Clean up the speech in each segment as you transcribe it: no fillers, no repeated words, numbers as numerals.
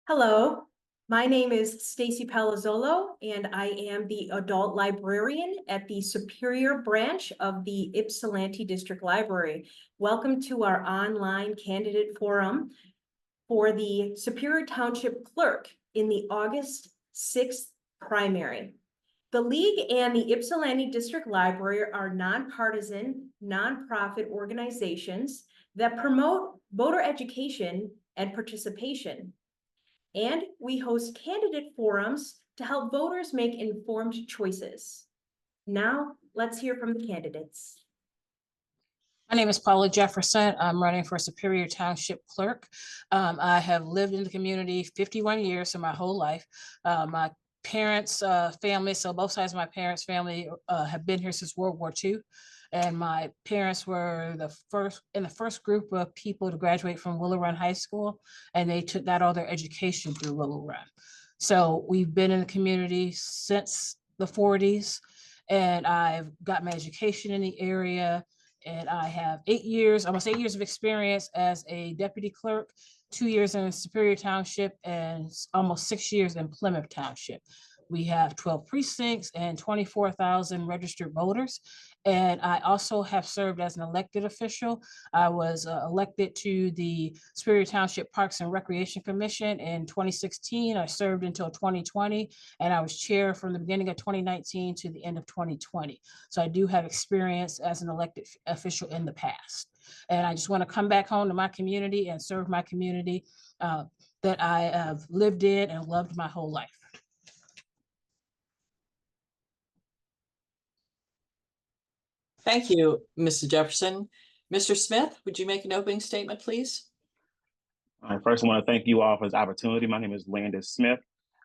Hello, my name is Stacy Palazzolo, and I am the adult librarian at the Superior branch of the Ypsilanti District Library. Welcome to our online candidate forum for the Superior Township Clerk in the August 6th primary. The League and the Ypsilanti District Library are nonpartisan, nonprofit organizations that promote voter education and participation. And we host candidate forums to help voters make informed choices. Now, let's hear from the candidates. My name is Paula Jefferson. I'm running for Superior Township Clerk. I have lived in the community 51 years, so my whole life. My parents' family, so both sides of my parents' family have been here since World War II. And my parents were the first group of people to graduate from Willow Run High School, and they got all their education through Willow Run. So we've been in the community since the 40s, and I've got my education in the area. And I have almost 8 years of experience as a deputy clerk, 2 years in Superior Township, and almost 6 years in Plymouth Township. We have 12 precincts and 24,000 registered voters. And I also have served as an elected official. I was elected to the Superior Township Parks and Recreation Commission in 2016. I served until 2020, and I was chair from the beginning of 2019 to the end of 2020. So I do have experience as an elected official in the past. And I just want to come back home to my community and serve my community that I have lived in and loved my whole life. Thank you, Mr. Jefferson. Mr. Smith, would you make an opening statement, please? First, I want to thank you all for this opportunity. My name is Landis Smith.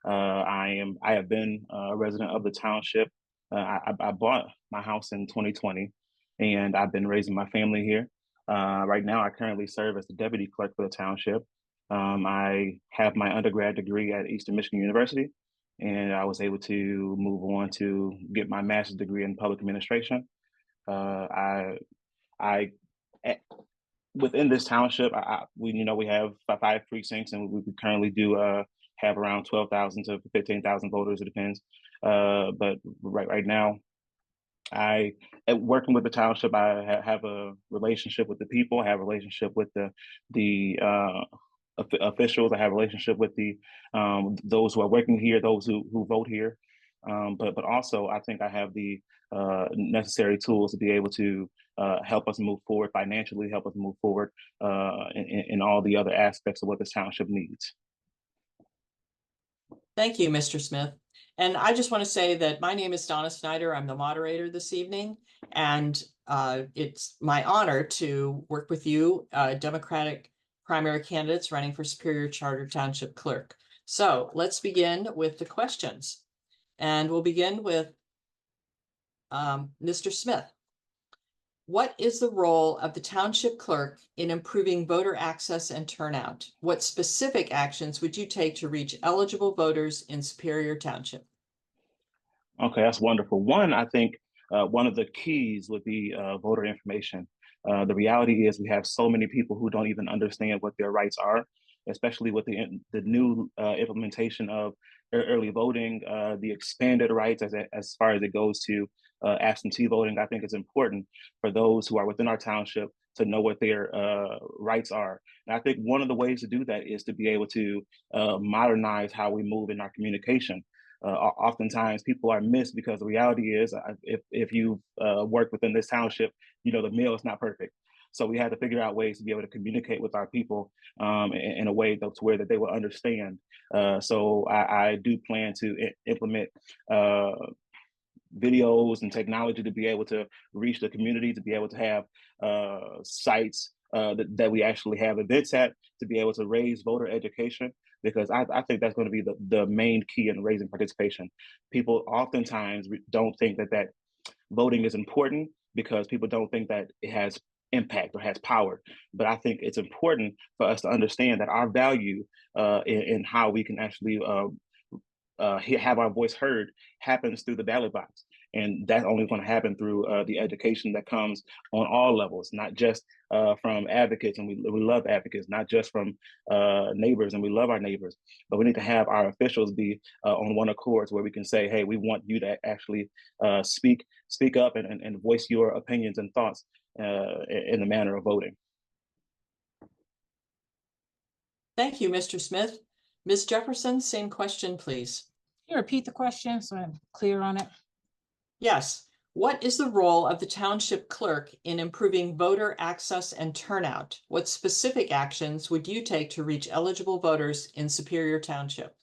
I have been a resident of the township. I bought my house in 2020, and I've been raising my family here. Right now, I currently serve as the deputy clerk for the township. I have my undergrad degree at Eastern Michigan University, and I was able to move on to get my master's degree in public administration. I within this township, we have 5 precincts, and we currently do have around 12,000 to 15,000 voters. It depends. But right now, working with the township, I have a relationship with the people. I have a relationship with the officials. I have a relationship with the those who are working here, those who vote here. But also, I think I have the necessary tools to be able to help us move forward financially, help us move forward in all the other aspects of what this township needs. Thank you, Mr. Smith. And I just want to say that my name is Donna Snyder. I'm the moderator this evening, and it's my honor to work with you, Democratic primary candidates running for Superior Charter Township Clerk. So let's begin with the questions. And we'll begin with Mr. Smith. What is the role of the township clerk in improving voter access and turnout? What specific actions would you take to reach eligible voters in Superior Township? Okay, that's wonderful. One, I think one of the keys would be voter information. The reality is we have so many people who don't even understand what their rights are, especially with the new implementation of early voting, the expanded rights as far as it goes to absentee voting. I think it's important for those who are within our township to know what their rights are. And I think one of the ways to do that is to be able to modernize how we move in our communication. Oftentimes people are missed because the reality is if you've worked within this township, you know the mail is not perfect. So we had to figure out ways to be able to communicate with our people in a way to where that they will understand. So I do plan to implement videos and technology to be able to reach the community, to be able to have sites that we actually have events at, to be able to raise voter education, because I think that's going to be the main key in raising participation. People oftentimes don't think that voting is important because people don't think that it has impact or has power. But I think it's important for us to understand that our value in how we can actually have our voice heard happens through the ballot box. And that's only going to happen through the education that comes on all levels, not just from advocates, and we love advocates, not just from neighbors, and we love our neighbors, but we need to have our officials be on one accord where we can say, hey, we want you to actually speak up and voice your opinions and thoughts in the manner of voting. Thank you, Mr. Smith. Ms. Jefferson, same question, please. Can you repeat the question so I'm clear on it? Yes. What is the role of the township clerk in improving voter access and turnout? What specific actions would you take to reach eligible voters in Superior Township?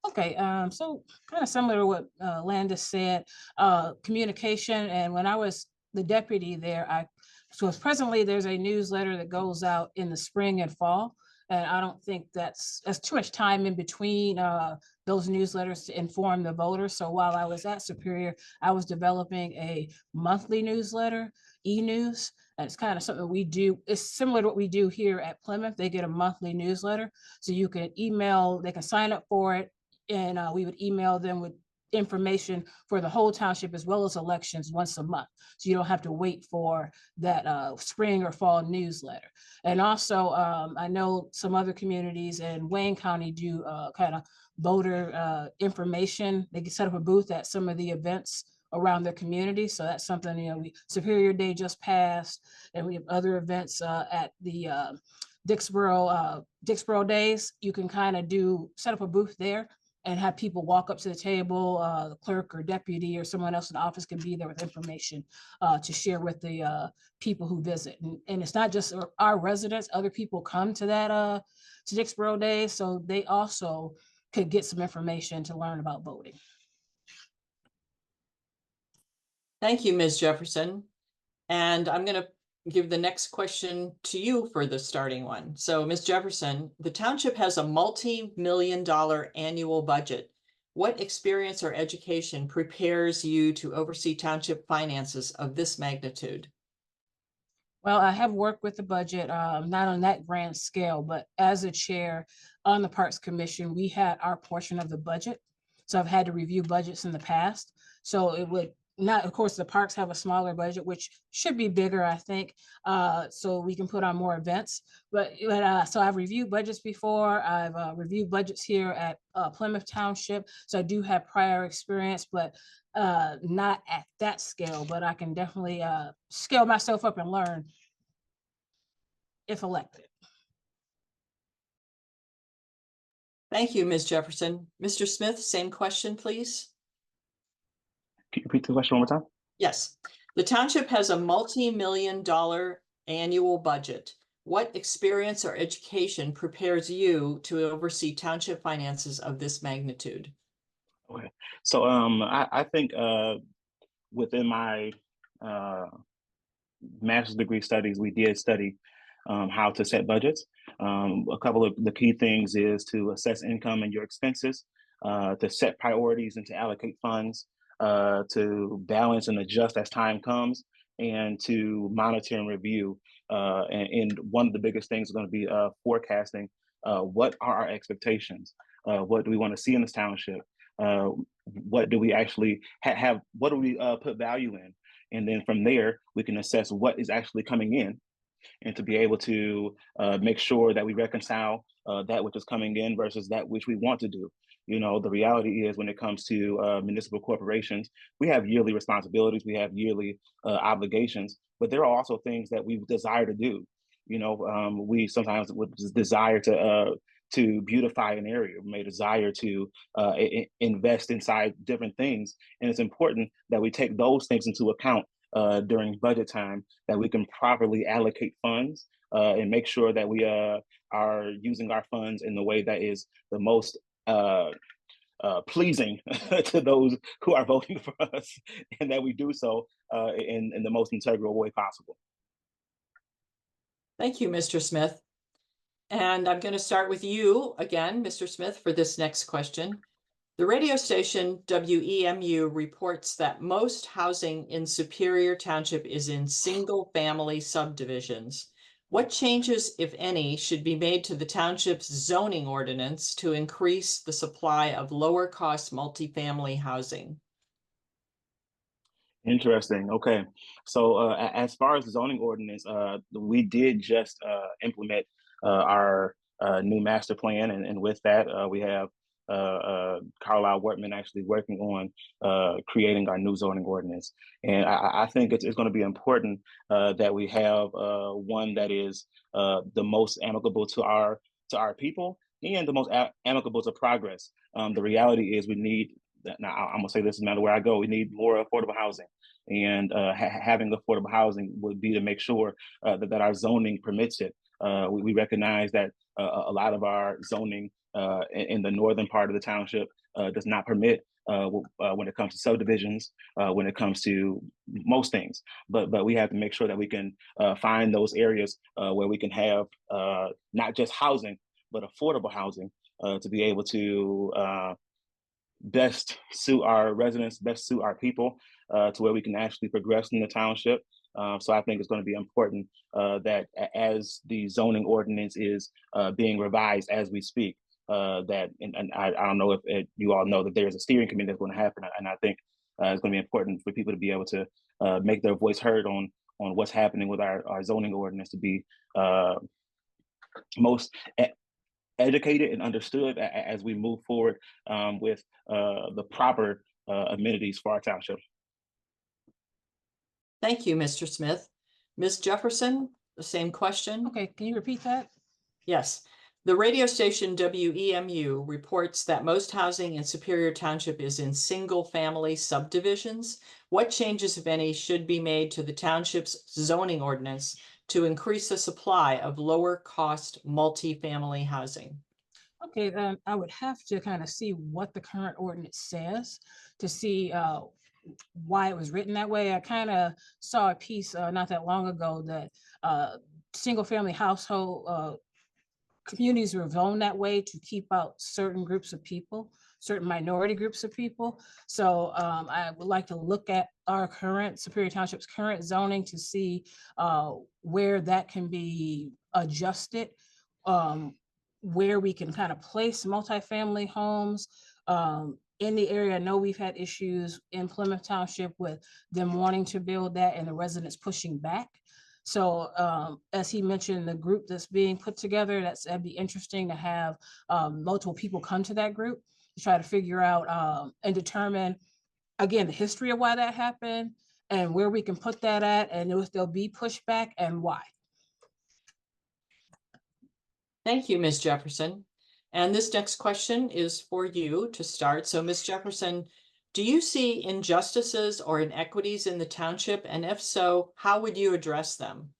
Okay, so kind of similar to what Landis said, communication. And when I was the deputy there, so presently there's a newsletter that goes out in the spring and fall. And I don't think that's too much time in between those newsletters to inform the voters. So while I was at Superior, I was developing a monthly newsletter, e-news. And it's kind of something we do. It's similar to what we do here at Plymouth. They get a monthly newsletter. So you can email, they can sign up for it. And we would email them with information for the whole township as well as elections once a month. So you don't have to wait for that spring or fall newsletter. And also, I know some other communities in Wayne County do kind of voter information. They can set up a booth at some of the events around their community. So that's something, you know, Superior Day just passed, and we have other events at the Dixboro Days. You can kind of set up a booth there and have people walk up to the table. The clerk or deputy or someone else in the office can be there with information to share with the people who visit. And it's not just our residents, other people come to that to Dixboro Days, so they also could get some information to learn about voting. Thank you, Ms. Jefferson. And I'm going to give the next question to you for the starting one. So, Ms. Jefferson, the township has a multi-million-dollar annual budget. What experience or education prepares you to oversee township finances of this magnitude? Well, I have worked with the budget, not on that grand scale, but as a chair on the Parks Commission, we had our portion of the budget. So I've had to review budgets in the past. So it would not, of course, the parks have a smaller budget, which should be bigger, I think, so we can put on more events. But so I've reviewed budgets before. I've reviewed budgets here at Plymouth Township. So I do have prior experience, but not at that scale. But I can definitely scale myself up and learn if elected. Thank you, Ms. Jefferson. Mr. Smith, same question, please. Can you repeat the question one more time? Yes. The township has a multi-million-dollar annual budget. What experience or education prepares you to oversee township finances of this magnitude? Okay, so I think within my master's degree studies, we did study how to set budgets. A couple of the key things is to assess income and your expenses, to set priorities and to allocate funds, to balance and adjust as time comes, and to monitor and review. And one of the biggest things is going to be forecasting. What are our expectations? What do we want to see in this township? What do we actually have? What do we put value in? And then from there, we can assess what is actually coming in, and to be able to make sure that we reconcile that which is coming in versus that which we want to do. You know, the reality is when it comes to municipal corporations, we have yearly responsibilities, we have yearly obligations, but there are also things that we desire to do. You know, we sometimes would desire to beautify an area. We may desire to invest inside different things. And it's important that we take those things into account during budget time, that we can properly allocate funds and make sure that we are using our funds in the way that is the most pleasing to those who are voting for us, and that we do so in the most integral way possible. Thank you, Mr. Smith. And I'm going to start with you again, Mr. Smith, for this next question. The radio station WEMU reports that most housing in Superior Township is in single-family subdivisions. What changes, if any, should be made to the township's zoning ordinance to increase the supply of lower-cost multifamily housing? Interesting. Okay. So as far as the zoning ordinance, we did just implement our new master plan, and with that, we have Carlisle Wortman actually working on creating our new zoning ordinance. And I think it's going to be important that we have one that is the most amicable to our people and the most amicable to progress. The reality is we need. Now, I'm gonna say this no matter where I go. We need more affordable housing, and having affordable housing would be to make sure that our zoning permits it. We recognize that a lot of our zoning in the northern part of the township does not permit when it comes to subdivisions, when it comes to most things. But we have to make sure that we can find those areas where we can have not just housing, but affordable housing to be able to best suit our residents, best suit our people, to where we can actually progress in the township. So I think it's going to be important that as the zoning ordinance is being revised as we speak, that and I don't know if you all know that there's a steering committee that's going to happen, and I think it's going to be important for people to be able to make their voice heard on what's happening with our zoning ordinance to be most educated and understood as we move forward with the proper amenities for our township. Thank you, Mr. Smith. Ms. Jefferson, the same question. Okay, can you repeat that? Yes. The radio station WEMU reports that most housing in Superior Township is in single-family subdivisions. What changes, if any, should be made to the township's zoning ordinance to increase the supply of lower-cost multifamily housing? Okay, then I would have to kind of see what the current ordinance says to see why it was written that way. I kind of saw a piece not that long ago that single-family household communities were zoned that way to keep out certain groups of people, certain minority groups of people. So I would like to look at our current Superior Township's current zoning to see where that can be adjusted, where we can kind of place multifamily homes in the area. I know we've had issues in Plymouth Township with them wanting to build that and the residents pushing back. So as he mentioned, the group that's being put together, that'd be interesting to have multiple people come to that group to try to figure out and determine, again, the history of why that happened and where we can put that at, and if there'll be pushback and why. Thank you, Ms. Jefferson. And this next question is for you to start. So, Ms. Jefferson, do you see injustices or inequities in the township? And if so, how would you address them?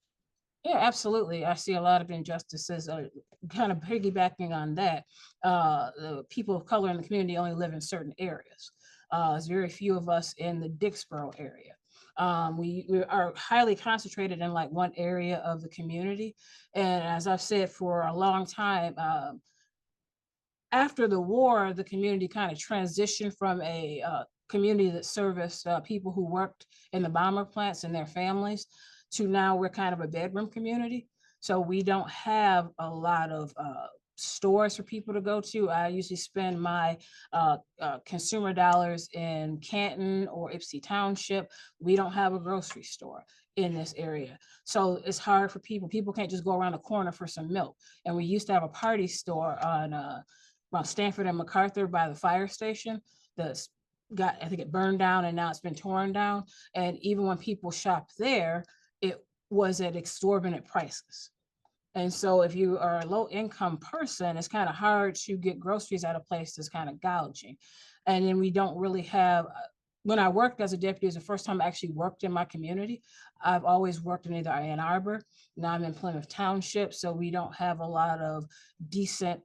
Yeah, absolutely. I see a lot of injustices. Kind of piggybacking on that, the people of color in the community only live in certain areas. There's very few of us in the Dixboro area. We are highly concentrated in like one area of the community. And as I've said for a long time, after the war, the community kind of transitioned from a community that serviced people who worked in the bomber plants and their families to now we're kind of a bedroom community. So we don't have a lot of stores for people to go to. I usually spend my consumer dollars in Canton or Ypsi Township. We don't have a grocery store in this area. So it's hard for people. People can't just go around the corner for some milk. And we used to have a party store on Stanford and MacArthur by the fire station that's I think it burned down and now it's been torn down. And even when people shop there, it was at exorbitant prices. And so if you are a low income person, it's kind of hard to get groceries at a place that's kind of gouging. And then we don't really have, when I worked as a deputy, it was the first time I actually worked in my community. I've always worked in either Ann Arbor, now I'm in Plymouth Township, so we don't have a lot of decent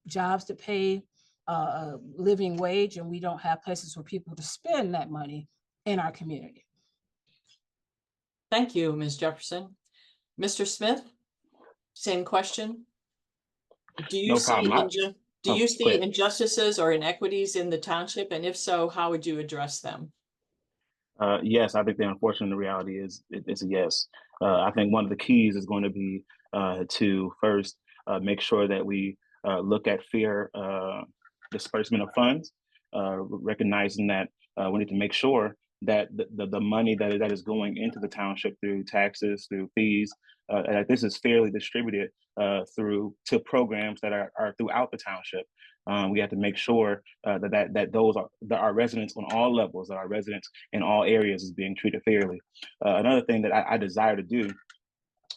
jobs to pay a living wage, and we don't have places for people to spend that money in our community. Thank you, Ms. Jefferson. Mr. Smith, same question. Do you No see problem. injustices or inequities in the township? And if so, how would you address them? Yes, I think the unfortunate reality is it's a yes. I think one of the keys is going to be to first make sure that we look at fair disbursement of funds, recognizing that we need to make sure that the money that is going into the township through taxes, through fees, that this is fairly distributed through to programs that are throughout the township. We have to make sure that those are that our residents on all levels, that our residents in all areas is being treated fairly. Another thing that I desire to do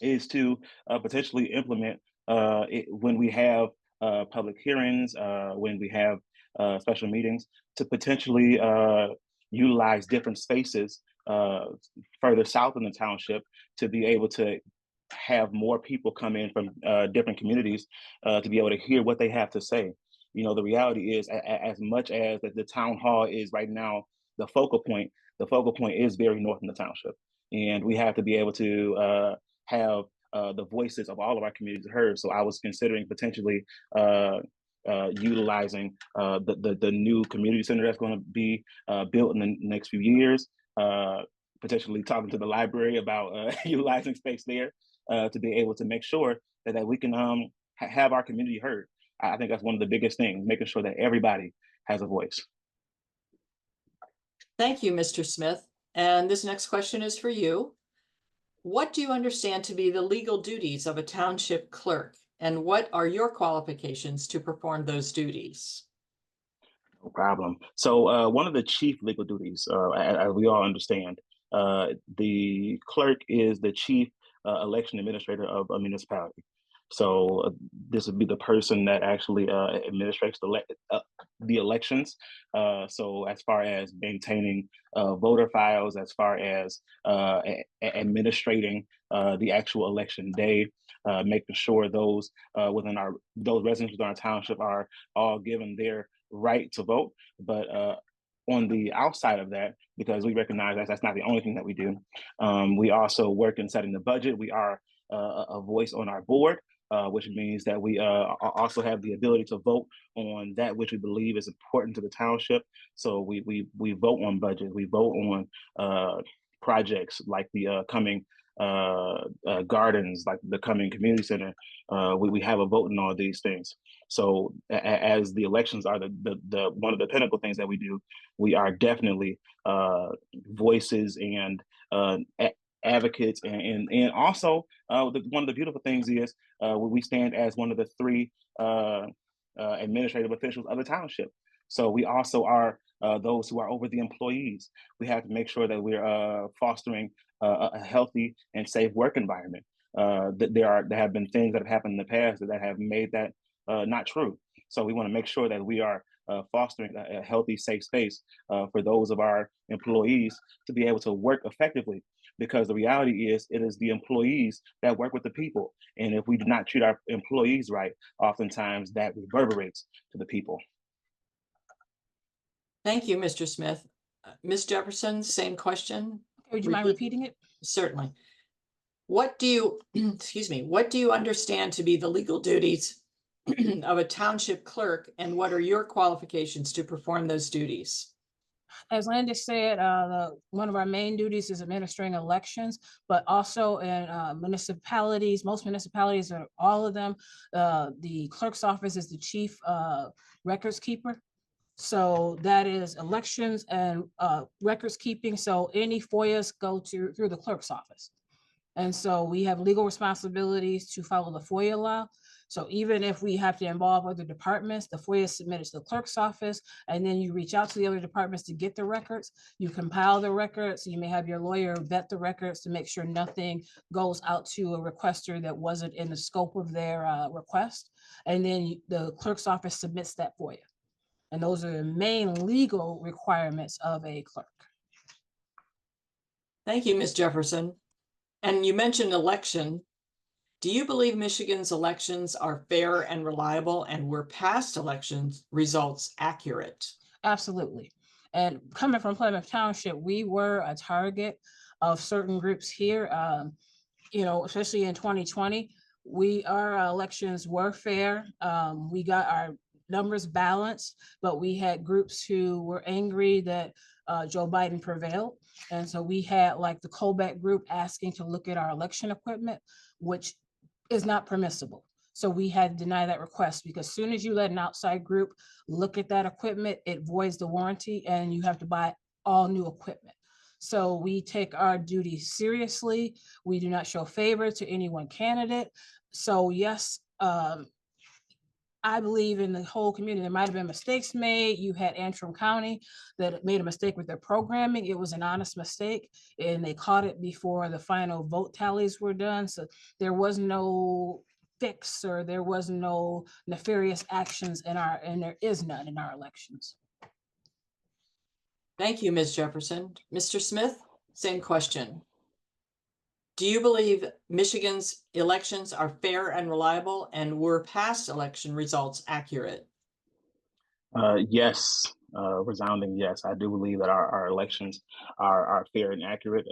is to potentially implement when we have public hearings, when we have special meetings, to potentially utilize different spaces further south in the township to be able to have more people come in from different communities to be able to hear what they have to say. You know, the reality is, as much as the town hall is right now the focal point, is very north in the township, and we have to be able to have the voices of all of our communities heard. So I was considering potentially utilizing the new community center that's going to be built in the next few years. Potentially talking to the library about utilizing space there to be able to make sure that we can have our community heard. I think that's one of the biggest things, making sure that everybody has a voice. Thank you, Mr. Smith. And this next question is for you. What do you understand to be the legal duties of a township clerk, and what are your qualifications to perform those duties? No problem. So one of the chief legal duties, as we all understand, the clerk is the chief election administrator of a municipality. So this would be the person that actually administrates the elections. So as far as maintaining voter files, as far as administrating the actual election day, making sure those those residents within our township are all given their right to vote. But on the outside of that, because we recognize that that's not the only thing that we do, we also work in setting the budget. We are a voice on our board, which means that we also have the ability to vote on that which we believe is important to the township. So we vote on budget. We vote on projects like the coming gardens, like the coming community center. We have a vote in all these things. So as the elections are the one of the pinnacle things that we do, we are definitely voices and advocates, and also one of the beautiful things is we stand as one of the three administrative officials of the township. So we also are those who are over the employees. We have to make sure that we're fostering a healthy and safe work environment. There have been things that have happened in the past that have made that not true. So we want to make sure that we are fostering a healthy, safe space for those of our employees to be able to work effectively. Because the reality is, it is the employees that work with the people. And if we do not treat our employees right, oftentimes that reverberates to the people. Thank you, Mr. Smith. Ms. Jefferson, same question. Would you mind repeating it? Certainly. What do you, excuse me, what do you understand to be the legal duties of a township clerk, and what are your qualifications to perform those duties? As Landis said, one of our main duties is administering elections, but also in municipalities, most municipalities, or all of them, the clerk's office is the chief records keeper. So that is elections and records keeping. So any FOIAs go through the clerk's office. And so we have legal responsibilities to follow the FOIA law. So even if we have to involve other departments, the FOIA is submitted to the clerk's office, and then you reach out to the other departments to get the records. You compile the records. You may have your lawyer vet the records to make sure nothing goes out to a requester that wasn't in the scope of their request. And then the clerk's office submits that FOIA. And those are the main legal requirements of a clerk. Thank you, Ms. Jefferson. And you mentioned election. Do you believe Michigan's elections are fair and reliable, and were past elections results accurate? Absolutely. And coming from Plymouth Township, we were a target of certain groups here, you know, especially in 2020. Our elections were fair. We got our numbers balanced, but we had groups who were angry that Joe Biden prevailed. And so we had like the Colbeck group asking to look at our election equipment, which is not permissible. So we had to deny that request, because as soon as you let an outside group look at that equipment, it voids the warranty and you have to buy all new equipment. So we take our duty seriously. We do not show favor to any one candidate. So yes, I believe in the whole community. There might have been mistakes made. You had Antrim County that made a mistake with their programming. It was an honest mistake, and they caught it before the final vote tallies were done. So there was no fix, or there was no nefarious actions and there is none in our elections. Thank you, Ms. Jefferson. Mr. Smith, same question. Do you believe Michigan's elections are fair and reliable, and were past election results accurate? Yes, resounding yes. I do believe that our elections are fair and accurate.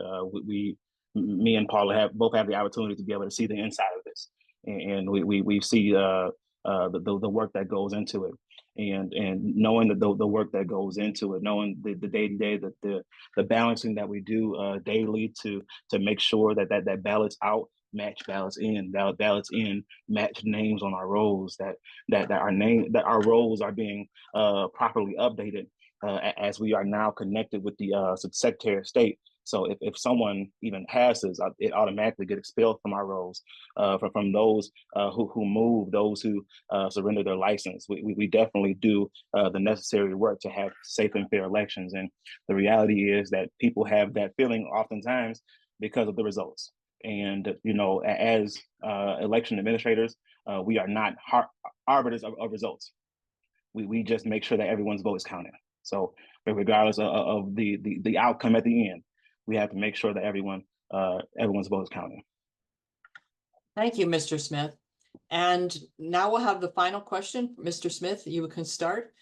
Me and Paula both have the opportunity to be able to see the inside of this, and we see the work that goes into it, and knowing the work that goes into it, knowing the day to day, the balancing that we do daily to make sure that ballots out match ballots in, ballots in match names on our rolls, that our rolls are being properly updated as we are now connected with the Secretary of State. So if someone even passes, it automatically gets expelled from our rolls, from those who move, those who surrender their license. We definitely do the necessary work to have safe and fair elections. And the reality is that people have that feeling oftentimes because of the results. And, you know, as election administrators, we are not arbiters of results. We just make sure that everyone's vote is counted. So regardless of the outcome at the end, we have to make sure that everyone's vote is counted. Thank you, Mr. Smith. And now we'll have the final question. Mr. Smith, you can start.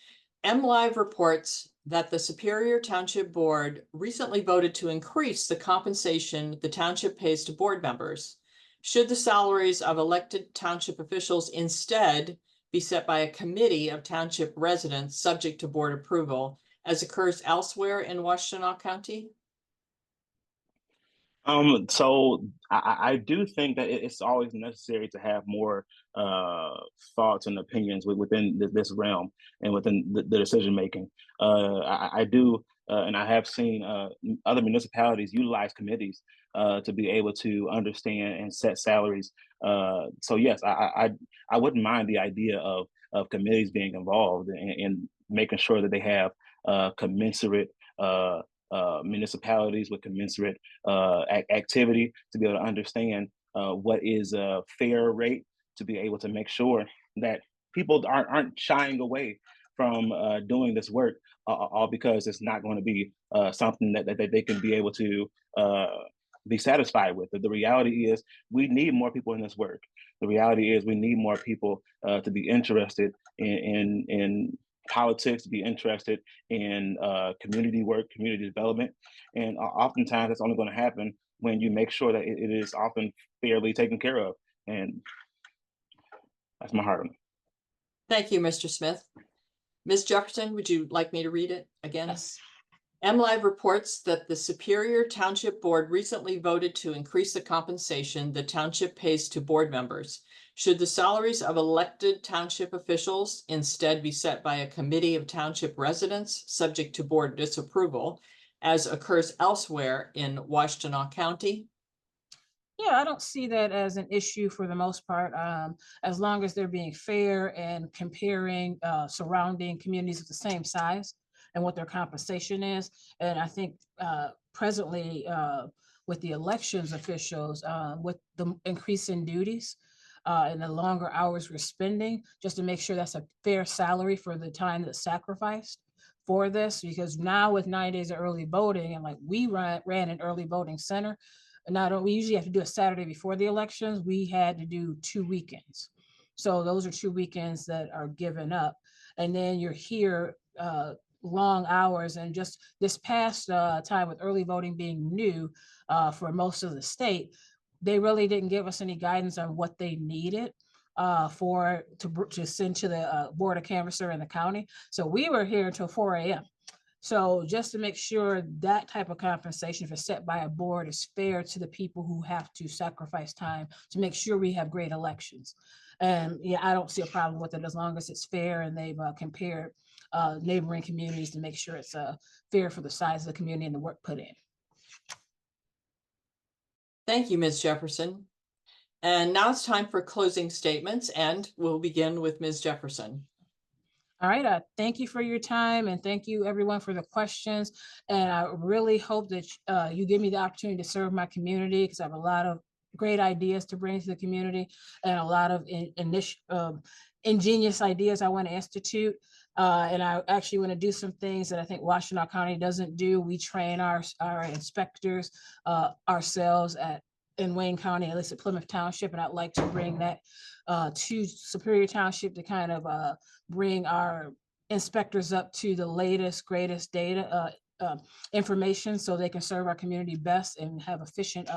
MLive reports that the Superior Township Board recently voted to increase the compensation the township pays to board members. Should the salaries of elected township officials instead be set by a committee of township residents subject to board approval, as occurs elsewhere in Washtenaw County? So I do think that it's always necessary to have more thoughts and opinions within this realm and within the decision making. I do, and I have seen other municipalities utilize committees to be able to understand and set salaries. So yes, I wouldn't mind the idea of committees being involved and making sure that they have commensurate municipalities with commensurate activity to be able to understand what is a fair rate, to be able to make sure that people aren't shying away from doing this work, all because it's not going to be something that they can be able to be satisfied with. The reality is we need more people in this work. The reality is we need more people to be interested in politics, to be interested in community work, community development. And oftentimes that's only going to happen when you make sure that it is often fairly taken care of. And that's my heart on it. Thank you, Mr. Smith. Ms. Jefferson, would you like me to read it again? Yes. MLive reports that the Superior Township Board recently voted to increase the compensation the township pays to board members. Should the salaries of elected township officials instead be set by a committee of township residents subject to board disapproval, as occurs elsewhere in Washtenaw County? Yeah, I don't see that as an issue for the most part, as long as they're being fair and comparing surrounding communities of the same size and what their compensation is. And I think presently with the elections officials, with the increase in duties and the longer hours we're spending, just to make sure that's a fair salary for the time that's sacrificed for this. Because now with 9 days of early voting, and like we ran an early voting center, we usually have to do a Saturday before the elections. We had to do 2 weekends. So those are 2 weekends that are given up. And then you're here long hours. And just this past time with early voting being new for most of the state, they really didn't give us any guidance on what they needed to send to the board of canvasser in the county. So we were here until 4 a.m. So just to make sure that type of compensation, if it's set by a board, is fair to the people who have to sacrifice time to make sure we have great elections. And yeah, I don't see a problem with it as long as it's fair and they've compared neighboring communities to make sure it's fair for the size of the community and the work put in. Thank you, Ms. Jefferson. And now it's time for closing statements, and we'll begin with Ms. Jefferson. All right, thank you for your time, and thank you everyone for the questions. And I really hope that you give me the opportunity to serve my community, because I have a lot of great ideas to bring to the community and a lot of ingenious ideas I want to institute. And I actually want to do some things that I think Washtenaw County doesn't do. We train our inspectors ourselves in Wayne County, at least at Plymouth Township, and I'd like to bring that to Superior Township to kind of bring our inspectors up to the latest, greatest data information, so they can serve our community best and have efficient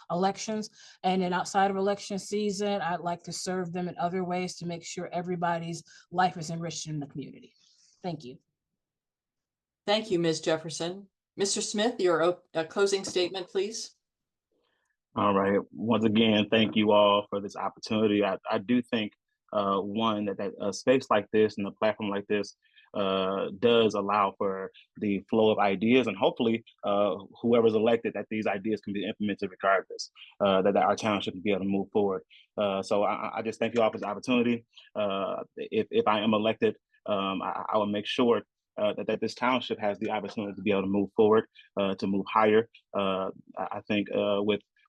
elections. And then outside of election season, I'd like to serve them in other ways to make sure everybody's life is enriched in the community. Thank you. Thank you, Ms. Jefferson. Mr. Smith, your closing statement, please. All right. Once again, thank you all for this opportunity. I do think one that a space like this and a platform like this does allow for the flow of ideas, and hopefully whoever's elected, that these ideas can be implemented regardless, that our township can be able to move forward. So I just thank you all for this opportunity. If I am elected, I will make sure that this township has the opportunity to be able to move forward, to move higher. I think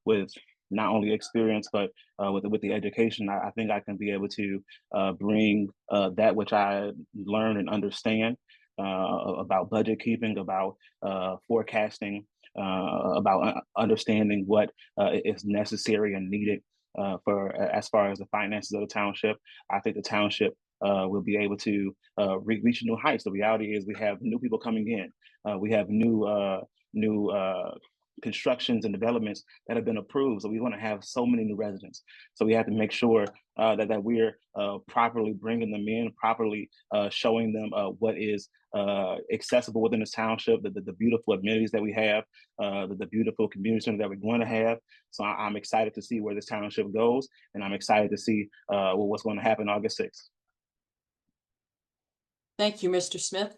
with not only experience, but with the education, I think I can be able to bring that which I learn and understand about budget keeping, about forecasting, about understanding what is necessary and needed for as far as the finances of the township. I think the township will be able to reach new heights. The reality is we have new people coming in. We have new constructions and developments that have been approved. So we want to have so many new residents. So we have to make sure that we're properly bringing them in, properly showing them what is accessible within this township, the beautiful amenities that we have, the beautiful community center that we're going to have. So I'm excited to see where this township goes, and I'm excited to see what's going to happen August 6th. Thank you, Mr. Smith.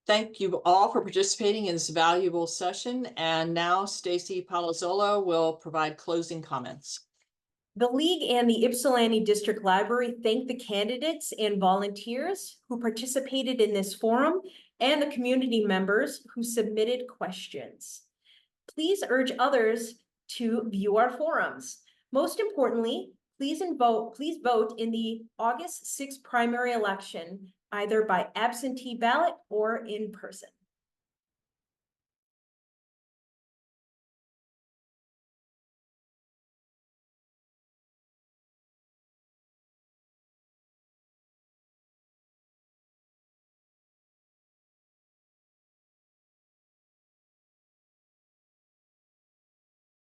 Thank you all for participating in this valuable session. And now Stacy Palazzolo will provide closing comments. The League and the Ypsilanti District Library thank the candidates and volunteers who participated in this forum and the community members who submitted questions. Please urge others to view our forums. Most importantly, please vote in the August 6th primary election, either by absentee ballot or in person.